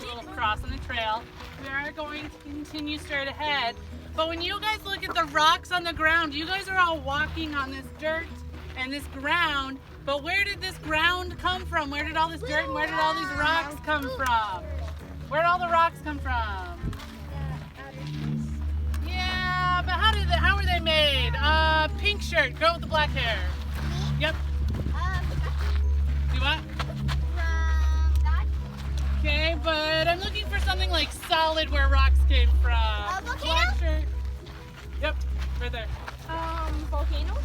little cross on the trail. We are going to continue straight ahead. But when you guys look at the rocks on the ground, you guys are all walking on this dirt and this ground. But where did this ground come from? Where did all this dirt and where did all these rocks come from? Where did all the rocks come from? Yeah, but how were they made? Pink shirt, girl with the black hair. Yep. Do what? Okay, but I'm looking for something like solid where rocks came from. Black shirt. Yep, right there. Volcanoes?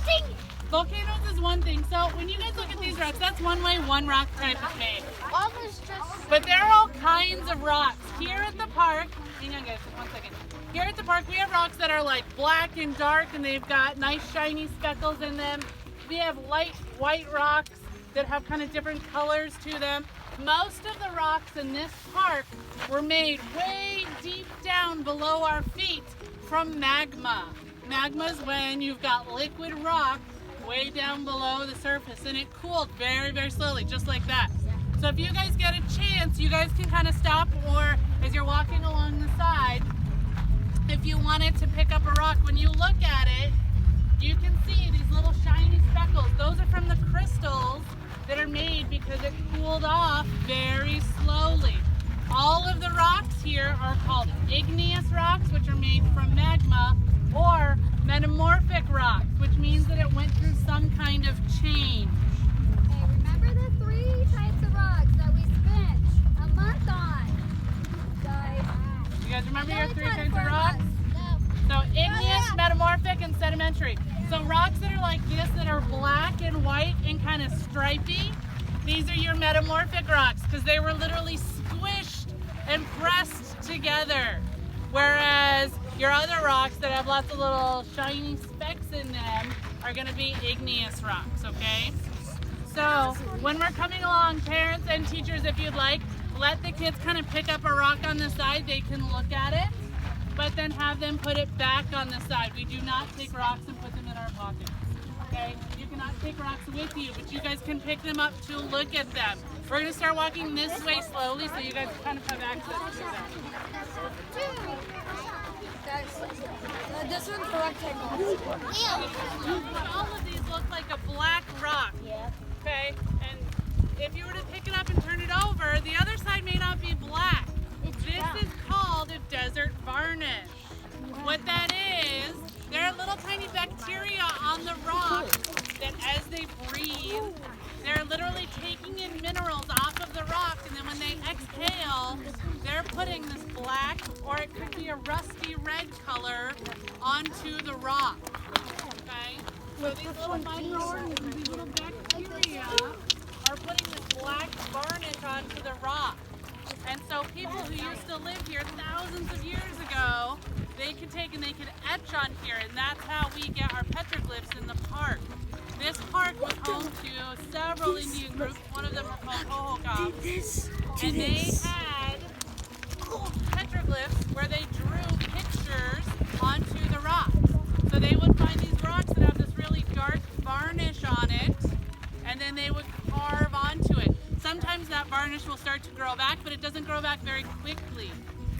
Volcanoes is one thing. So when you guys look at these rocks, that's one way one rock type is made. But there are all kinds of rocks. Here at the park, hang on guys, 1 second. Here at the park, we have rocks that are like black and dark and they've got nice shiny speckles in them. We have light white rocks that have kind of different colors to them. Most of the rocks in this park were made way deep down below our feet from magma. Magma is when you've got liquid rock way down below the surface and it cooled very, very slowly, just like that. So if you guys get a chance, you guys can kind of stop, or as you're walking along the side, if you wanted to pick up a rock, when you look at it, you can see these little shiny speckles. Those are from the crystals that are made because it cooled off very slowly. All of the rocks here are called igneous rocks, which are made from magma, or metamorphic rocks, which means that it went through some kind of change. Hey, remember the 3 types of rocks that we spent a month on? Guys. You guys remember your 3 types of rocks? So igneous, metamorphic, and sedimentary. So rocks that are like this, that are black and white and kind of stripy, these are your metamorphic rocks because they were literally squished and pressed together. Whereas your other rocks that have lots of little shiny specks in them are going to be igneous rocks, okay? So when we're coming along, parents and teachers, if you'd like, let the kids kind of pick up a rock on the side. They can look at it, but then have them put it back on the side. We do not take rocks and put them in our pockets, okay? You cannot take rocks with you, but you guys can pick them up to look at them. We're going to start walking this way slowly so you guys kind of have access to them. Guys, this one's a rectangle. All of these look like a black rock, okay? And if you were to pick it up and turn it over, the other side may not be black. This is called a desert varnish. What that is, there are little tiny bacteria on the rock that as they breathe, they're literally taking in minerals off of the rock, and then when they exhale, they're putting this black, or it could be a rusty red color, onto the rock. Okay? So these little microorganisms, these little bacteria, are putting this black varnish onto the rock. And so people who used to live here thousands of years ago, they could take and they could etch on here, and that's how we get our petroglyphs in the park. This park was home to several Indian groups. One of them were called Hohokam. And they had petroglyphs where they drew pictures onto the rocks. So they would find these rocks that have this really dark varnish on it, and then they would carve onto it. Sometimes that varnish will start to grow back, but it doesn't grow back very quickly.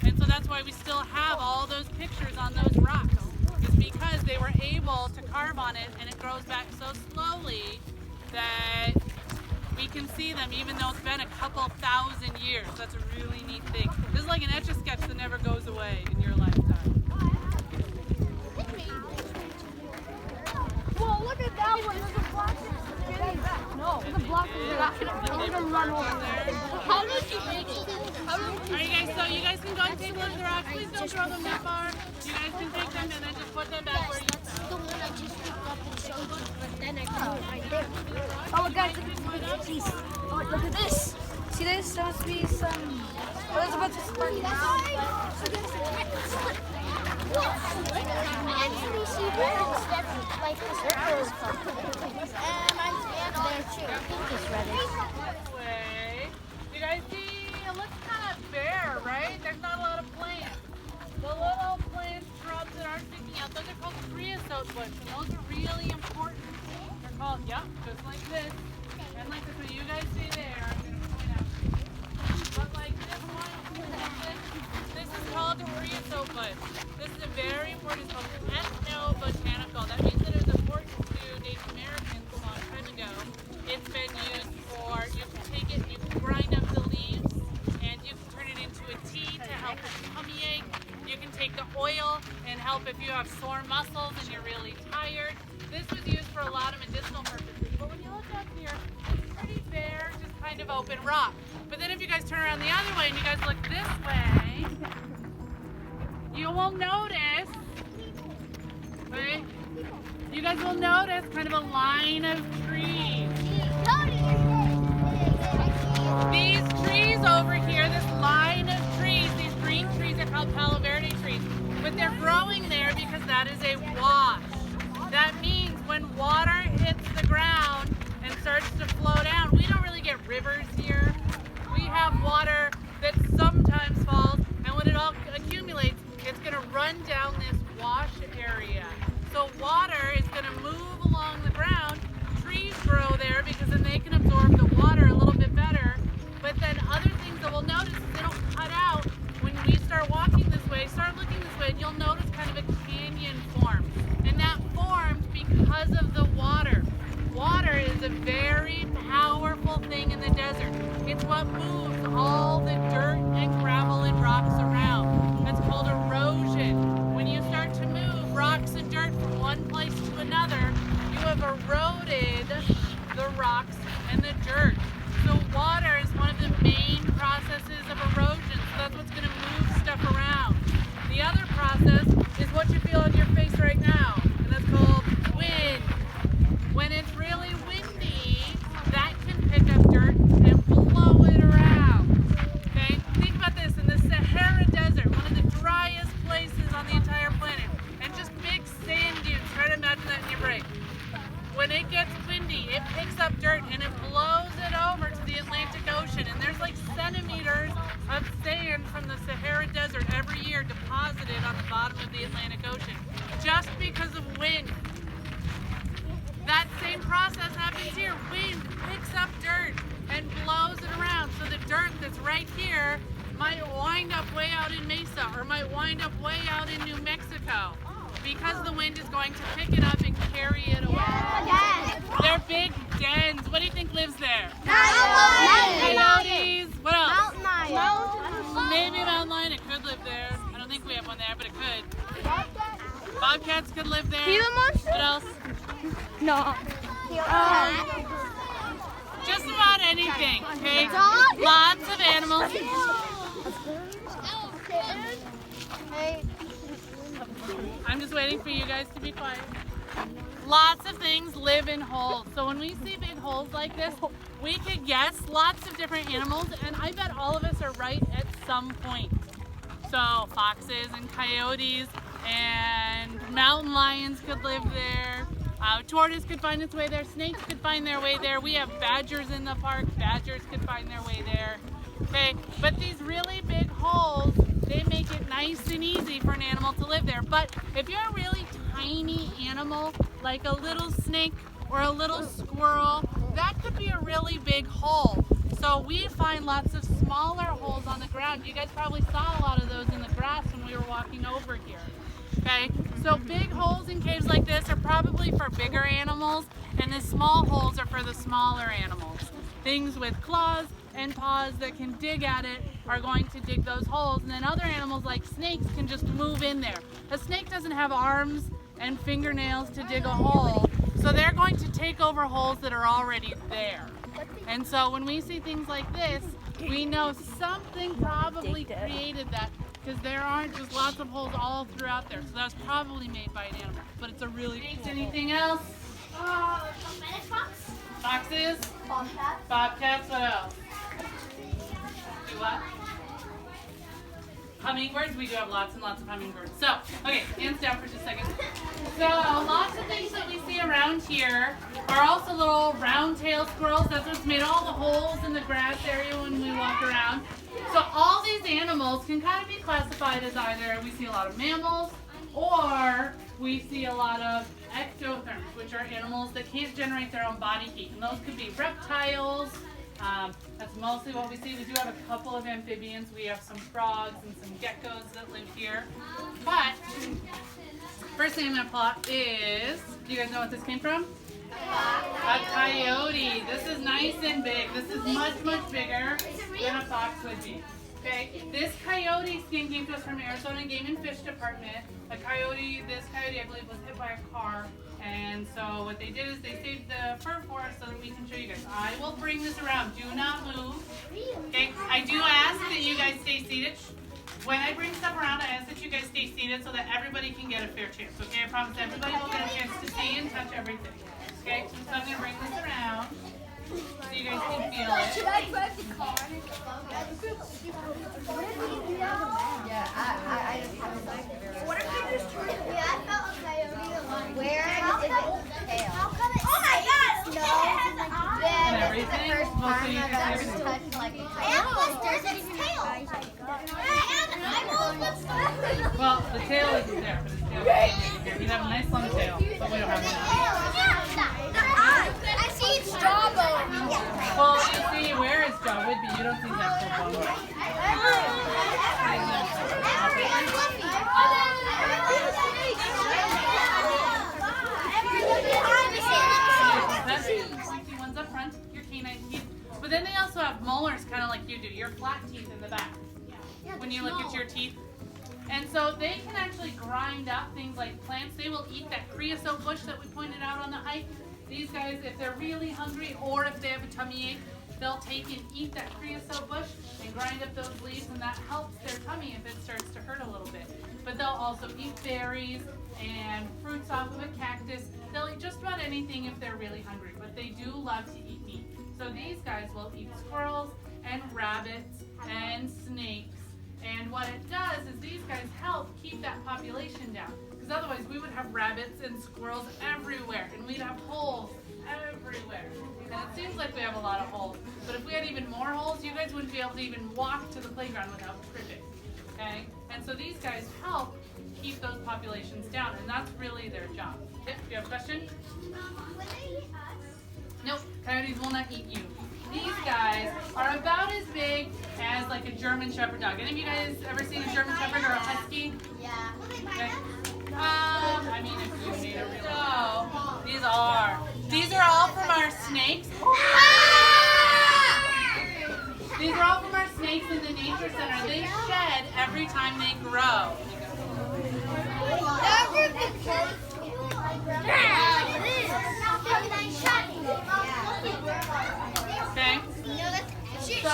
And so that's why we still have all those pictures on those rocks. It's because they were able to carve on it and it grows back so slowly that we can see them even though it's been a couple thousand years. That's a really neat thing. This is like an Etch-a-Sketch that never goes away in your lifetime. Whoa, look at that one. There's a block. No, the block is not going to run over there. How did you make it? Alright guys, so you guys can go and take a look at the rocks. Please don't throw them that far. You guys can take them and then just put them back where you found. The one I just picked up and showed you, but then I threw it right there. Oh, guys, look at this. Oh, look at this. See this? There must be some... Oh, there's a bunch of sparks. I actually see birds that like the circles come. And I'm there too. I think it's reddish. Way. You guys see, it looks kind of bare, right? There's not a lot of plants. The little plants, shrubs that aren't sticking out, those are called creosote bush, and those are really important. They're called, yep, just like this. And like this, what you guys see there, I'm going to point out. But like this one, have sore muscles and you're really tired. This was used for a lot of medicinal purposes. But when you look up here, it's pretty bare, just kind of open rock. But then if you guys turn around the other way and you guys look this way, you will notice, right? You guys will notice kind of a line of trees. These trees over here, this line of trees, these green trees are called Palo Verde trees. But they're growing there because that is a wash. That means when water hits the ground and starts to flow down, we don't really get rivers here. We have water that sometimes falls, and when it all accumulates, it's going to run down this wash area. So water is going to move along the ground. Trees grow there because then they can absorb the water a little bit better. But then other things that we'll notice is it'll cut out when we start walking this way, start looking this way, and you'll notice kind of a canyon forms. And that formed because of the water. Water is a very powerful thing in the desert. It's what moves all the dirt and gravel and rocks around. That's called erosion. When you start to move rocks and dirt from one place to another, you have eroded the rocks and the dirt. So water is one of the main processes of erosion. So that's what's going to move stuff around. The other process is what you feel on your face right now, and that's called wind. When it's really windy, that can pick up dirt and blow it around. Okay? Think about this, in the Sahara Desert, one of the driest places on the entire planet, and just big sand dunes. Try to imagine that in your brain. When it gets windy, it picks up dirt and it blows it over to the Atlantic Ocean. And there's like centimeters of sand from the Sahara Desert every year deposited on the bottom of the Atlantic Ocean, just because of wind. That same process happens here. Wind picks up dirt and blows it around. So the dirt that's right here might wind up way out in Mesa, or might wind up way out in New Mexico, because the wind is going to pick it up and carry it away. They're big dens. What do you think lives there? Coyotes. What else? Mountain lion. Maybe a mountain lion. It could live there. I don't think we have one there, but it could. Bobcats could live there. What else? No. Just about anything, okay? Lots of animals. I'm just waiting for you guys to be quiet. Lots of things live in holes. So when we see big holes like this, we could guess lots of different animals, and I bet all of us are right at some point. So foxes and coyotes and mountain lions could live there. Tortoise could find its way there. Snakes could find their way there. We have badgers in the park. Badgers could find their way there. Okay, but these really big holes, they make it nice and easy for an animal to live there. But if you're a really tiny animal, like a little snake or a little squirrel, that could be a really big hole. So we find lots of smaller holes on the ground. You guys probably saw a lot of those in the grass when we were walking over here. Okay, so big holes in caves like this are probably for bigger animals, and the small holes are for the smaller animals. Things with claws and paws that can dig at it are going to dig those holes, and then other animals like snakes can just move in there. A snake doesn't have arms and fingernails to dig a hole, so they're going to take over holes that are already there. And so when we see things like this, we know something probably created that, because there aren't just lots of holes all throughout there. So that was probably made by an animal, but it's a really cool. Anything else? Foxes? Bobcats, what else? Do what? Hummingbirds, we do have lots and lots of hummingbirds. So, okay, hands down for just a second. So, lots of things that we see around here are also little round-tailed squirrels. That's what's made all the holes in the grass area when we walk around. So all these animals can kind of be classified as either we see a lot of mammals, or we see a lot of ectotherms, which are animals that can't generate their own body heat. And those could be reptiles. That's mostly what we see. We do have a couple of amphibians. We have some frogs and some geckos that live here. But first thing I'm going to plot is, do you guys know what this came from? A coyote. This is nice and big. This is much, much bigger than a fox would be. Okay, this coyote skin came to us from Arizona Game and Fish Department. This coyote I believe was hit by a car. And so what they did is they saved the fur for us so that we can show you guys. I will bring this around. Do not move. Okay, I do ask that you guys stay seated. When I bring stuff around, I ask that you guys stay seated so that everybody can get a fair chance. Okay, I promise everybody will get a chance to see and touch everything. Okay, so I'm going to bring this around so you guys can feel it. Should I drive the car? Yeah, I just haven't liked it very much. What if we just turn it? Yeah, I felt a coyote along. Where is its tail? How come it? Oh my God! No, And everything. the first Well, so time you I've can ever see touched like a And coyote. Wester's its tail. Well, the tail isn't there, but his tail is here. He'd have a nice long tail, but we don't have one. I see its jawbone. Well, you see where his jaw would be. You don't see his actual bone. That's the ones up front, your canine teeth. But then they also have molars, kind of like you do, your flat teeth in the back. When you look at your teeth. And so they can actually grind up things like plants. They will eat that creosote bush that we pointed out on the hike. These guys, if they're really hungry or if they have a tummy ache, they'll take and eat that creosote bush and grind up those leaves, and that helps their tummy if it starts to hurt a little bit. But they'll also eat berries and fruits off of a cactus. They'll eat just about anything if they're really hungry, but they do love to eat meat. So these guys will eat squirrels and rabbits and snakes. And what it does is these guys help keep that population down. Because otherwise we would have rabbits and squirrels everywhere, and we'd have holes everywhere. And it seems like we have a lot of holes. But if we had even more holes, you guys wouldn't be able to even walk to the playground without tripping. Okay? And so these guys help keep those populations down, and that's really their job. Yep, do you have a question? Nope, coyotes will not eat you. These guys are about as big as like a German Shepherd dog. Any of you guys ever seen a German Shepherd or a Husky? Yeah. Okay. I mean, if you made a real these are all from our snakes. These are all from our snakes in the nature center. They shed every time they grow. Okay? So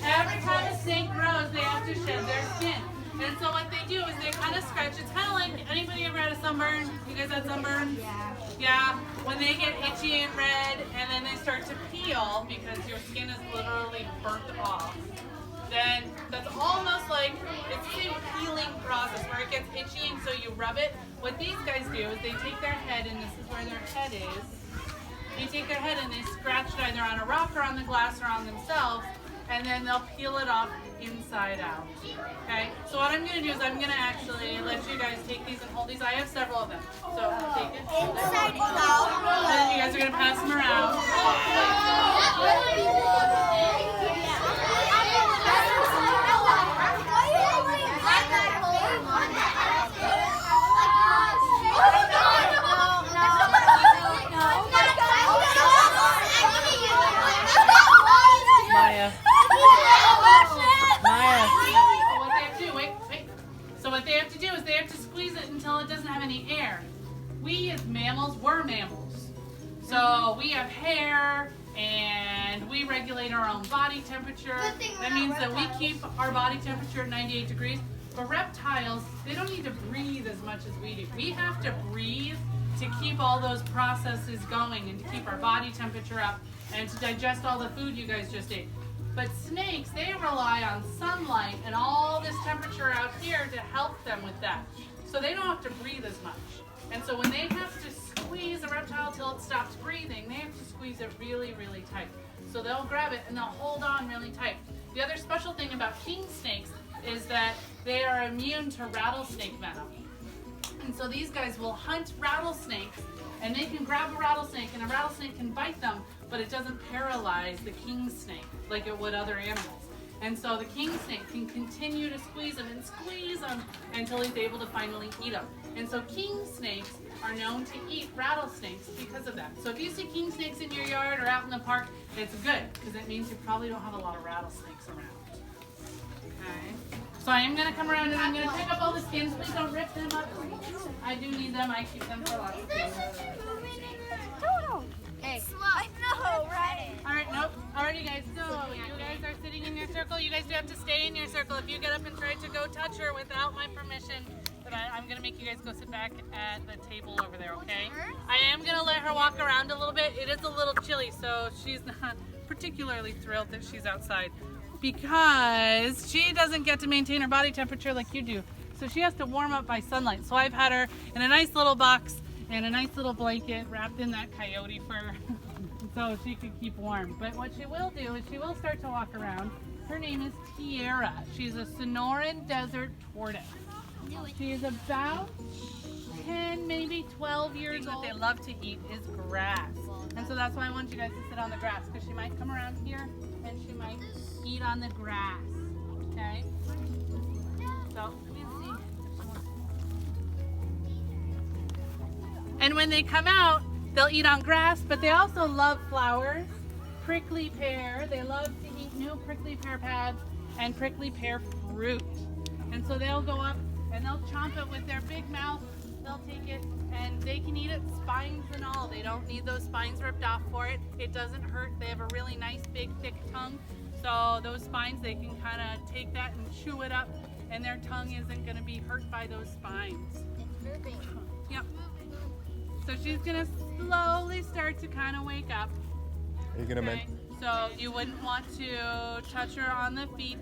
every time a snake grows, they have to shed their skin. And so what they do is they kind of scratch. It's kind of like, anybody ever had a sunburn? You guys had sunburns? Yeah. When they get itchy and red and then they start to peel because your skin is literally burnt off, then that's almost like, it's the same peeling process where it gets itchy and so you rub it. What these guys do is they take their head, and this is where their head is. They take their head and they scratch it either on a rock or on the glass or on themselves, and then they'll peel it off inside out. Okay? So what I'm going to do is I'm going to actually let you guys take these and hold these. I have several of them. So take it. Inside out. And then you guys are going to pass them around. Maya. So what they have to do is they have to squeeze it until it doesn't have any air. We as mammals, we're mammals. So we have hair and we regulate our own body temperature. That means that we keep our body temperature at 98 degrees. But reptiles, they don't need to breathe as much as we do. We have to breathe to keep all those processes going and to keep our body temperature up and to digest all the food you guys just ate. But snakes, they rely on sunlight and all this temperature out here to help them with that. So they don't have to breathe as much. And so when they have to squeeze a reptile till it stops breathing, they have to squeeze it really, really tight. So they'll grab it and they'll hold on really tight. The other special thing about king snakes is that they are immune to rattlesnake venom. And so these guys will hunt rattlesnakes, and they can grab a rattlesnake, and a rattlesnake can bite them, but it doesn't paralyze the king snake like it would other animals. And so the king snake can continue to squeeze them and squeeze them until he's able to finally eat them. And so king snakes are known to eat rattlesnakes because of that. So if you see king snakes in your yard or out in the park, it's good, because it means you probably don't have a lot of rattlesnakes around. Okay. So I am going to come around and I'm going to pick up all the skins. Please don't rip them up. I do need them. I keep them for lots of things. Hey. I know, right? All right, nope. Alrighty, guys. So you guys are sitting in your circle. You guys do have to stay in your circle. If you get up and try to go touch her without my permission, then I'm going to make you guys go sit back at the table over there, okay? I am going to let her walk around a little bit. It is a little chilly, so she's not particularly thrilled that she's outside because she doesn't get to maintain her body temperature like you do. So she has to warm up by sunlight. So I've had her in a nice little box and a nice little blanket wrapped in that coyote fur so she can keep warm. But what she will do is she will start to walk around. Her name is Tiara. She's a Sonoran desert tortoise. She is about 10, maybe 12 years old. What they love to eat is grass. And so that's why I want you guys to sit on the grass, because she might come around here and she might eat on the grass. Okay? So, let me see. And when they come out, they'll eat on grass, but they also love flowers, prickly pear. They love to eat new prickly pear pads and prickly pear fruit. And so they'll go up and they'll chomp it with their big mouth. They'll take it and they can eat it spines and all. They don't need those spines ripped off for it. It doesn't hurt. They have a really nice, big, thick tongue. So those spines, they can kind of take that and chew it up, and their tongue isn't going to be hurt by those spines. Yep. So she's going to slowly start to kind of wake up. Are you going to So you wouldn't want to touch her on the feet,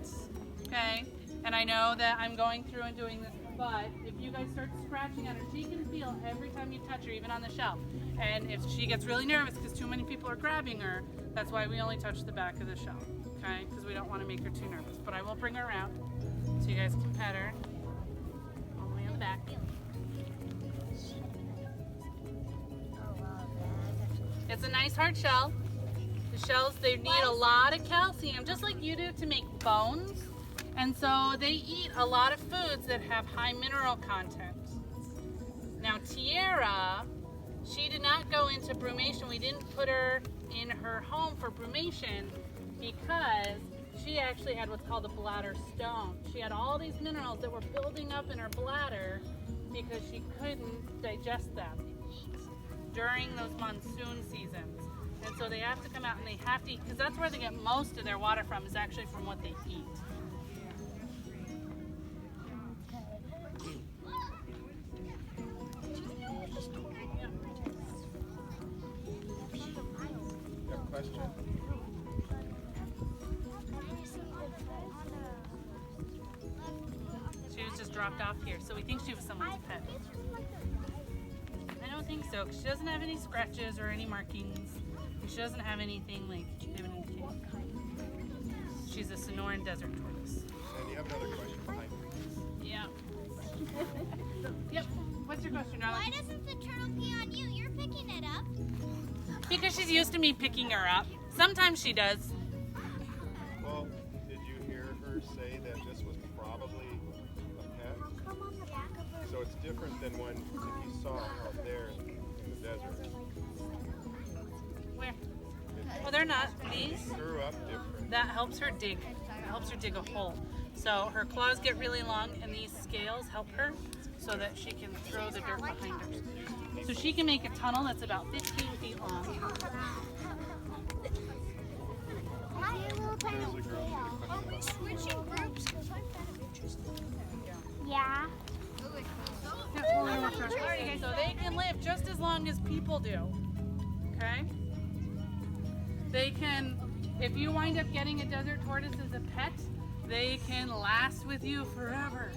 okay? And I know that I'm going through and doing this, but if you guys start scratching at her, she can feel every time you touch her, even on the shelf. And if she gets really nervous because too many people are grabbing her, that's why we only touch the back of the shelf, okay? Because we don't want to make her too nervous. But I will bring her around so you guys can pet her all the way on the back. It's a nice hard shell. The shells, they need a lot of calcium, just like you do, to make bones. And so they eat a lot of foods that have high mineral content. Now Tiara, she did not go into brumation. We didn't put her in her home for brumation because she actually had what's called a bladder stone. She had all these minerals that were building up in her bladder because she couldn't digest them during those monsoon seasons. And so they have to come out and they have to eat, because that's where they get most of their water from, is actually from what they eat. Question? She was just dropped off here, so we think she was someone's pet. I don't think so, because she doesn't have any scratches or any markings. And she doesn't have anything like she's a Sonoran desert tortoise. And you have another question behind you. Yeah. Yep. What's your question, darling? Why doesn't the turtle pee on you? You're picking it up. Because she's used to me picking her up. Sometimes she does. Well, did you hear her say that this was probably a pet? Come on the back of her. So it's different than when you saw out there in the desert. Where? Well, they're not. These. Grew up different. That helps her dig. That helps her dig a hole. So her claws get really long, and these scales help her so that she can throw the dirt behind her. So she can make a tunnel that's about 15 feet long. Are we switching groups? Because I'm kind of interested. Yeah. Alrighty, guys, so they can live just as long as people do. Okay? They can, if you wind up getting a desert tortoise as a pet, they can last with you forever.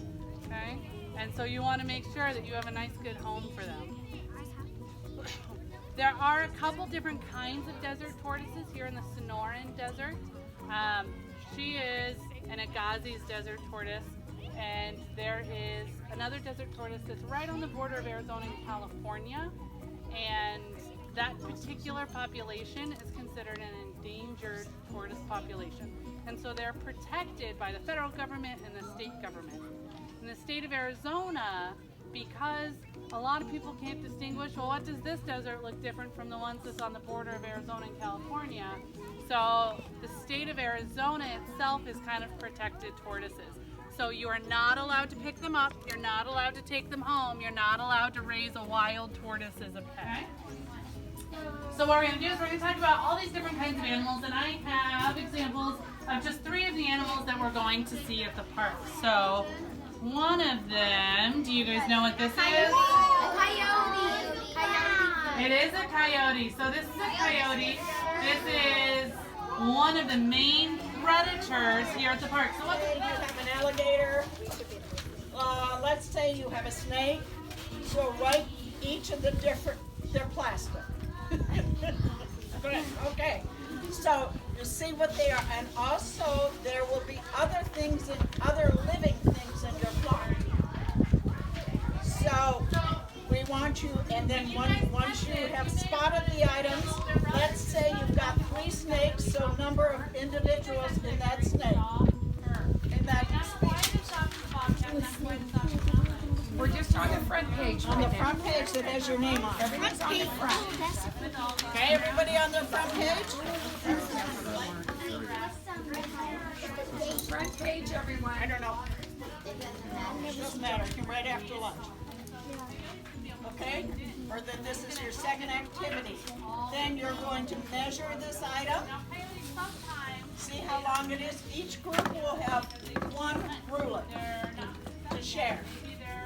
Okay? And so you want to make sure that you have a nice, good home for them. There are a couple different kinds of desert tortoises here in the Sonoran Desert. She is an Agassiz desert tortoise, and there is another desert tortoise that's right on the border of Arizona and California, and that particular population is considered an endangered tortoise population. And so they're protected by the federal government and the state government. In the state of Arizona, because a lot of people can't distinguish, well, what does this desert look different from the ones that's on the border of Arizona and California? So the state of Arizona itself is kind of protected tortoises. So you are not allowed to pick them up, you're not allowed to take them home, you're not allowed to raise a wild tortoise as a pet. So what we're going to do is we're going to talk about all these different kinds of animals, and I have examples of just 3 of the animals that we're going to see at the park. So one of them, do you guys know what this is? Coyote. It is a coyote. So this is a coyote. This is one of the main predators here at the park. So what's You have an alligator. Let's say you have a snake. So write each of the different, they're plastic. Good, okay. So you see what they are, and also there will be other things, other living things in your park. So we want you, and then once you have spotted the items, let's say you've got 3 snakes, so number of individuals in that snake, in that species. We're just on the front page. On the front page that has your name on it. Everything's on the front. Okay, everybody on the front page? Front page, everyone. I don't know. Doesn't matter, you can write after lunch. Okay? Or that this is your second activity. Then you're going to measure this item. See how long it is. Each group will have 1 ruler to share.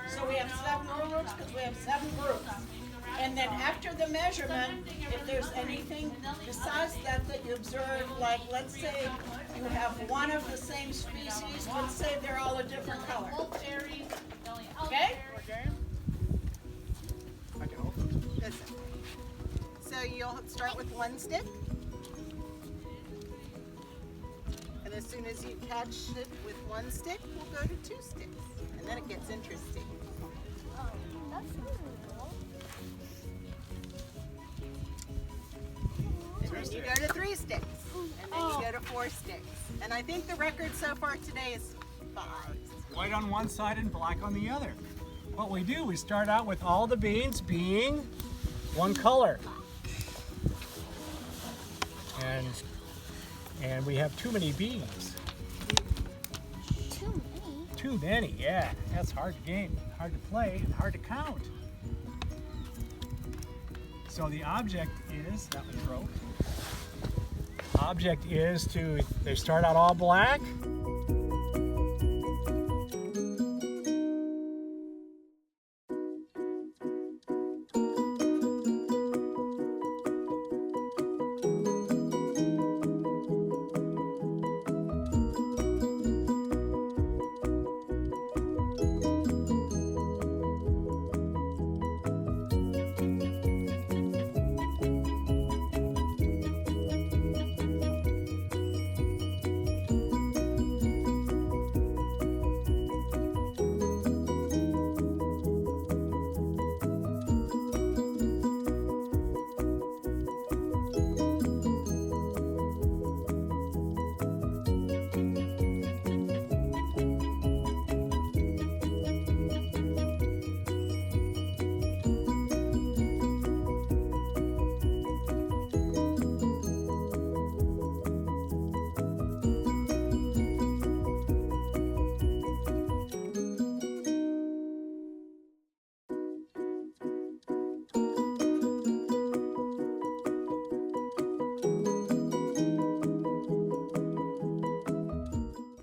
So we have 7 rulers because we have 7 groups. And then after the measurement, if there's anything besides that that you observe, like let's say you have 1 of the same species, let's say they're all a different color. Okay? Listen. So you'll start with 1 stick. And as soon as you catch it with 1 stick, we'll go to 2 sticks. And then it gets interesting. And then you go to 3 sticks. And then you go to 4 sticks. And I think the record so far today is 5. White on one side and black on the other. What we do, we start out with all the beans being 1 color. And we have too many beans. Too many, yeah. That's hard to game, hard to play, and hard to count. So the object is, that one broke. Object is they start out all black,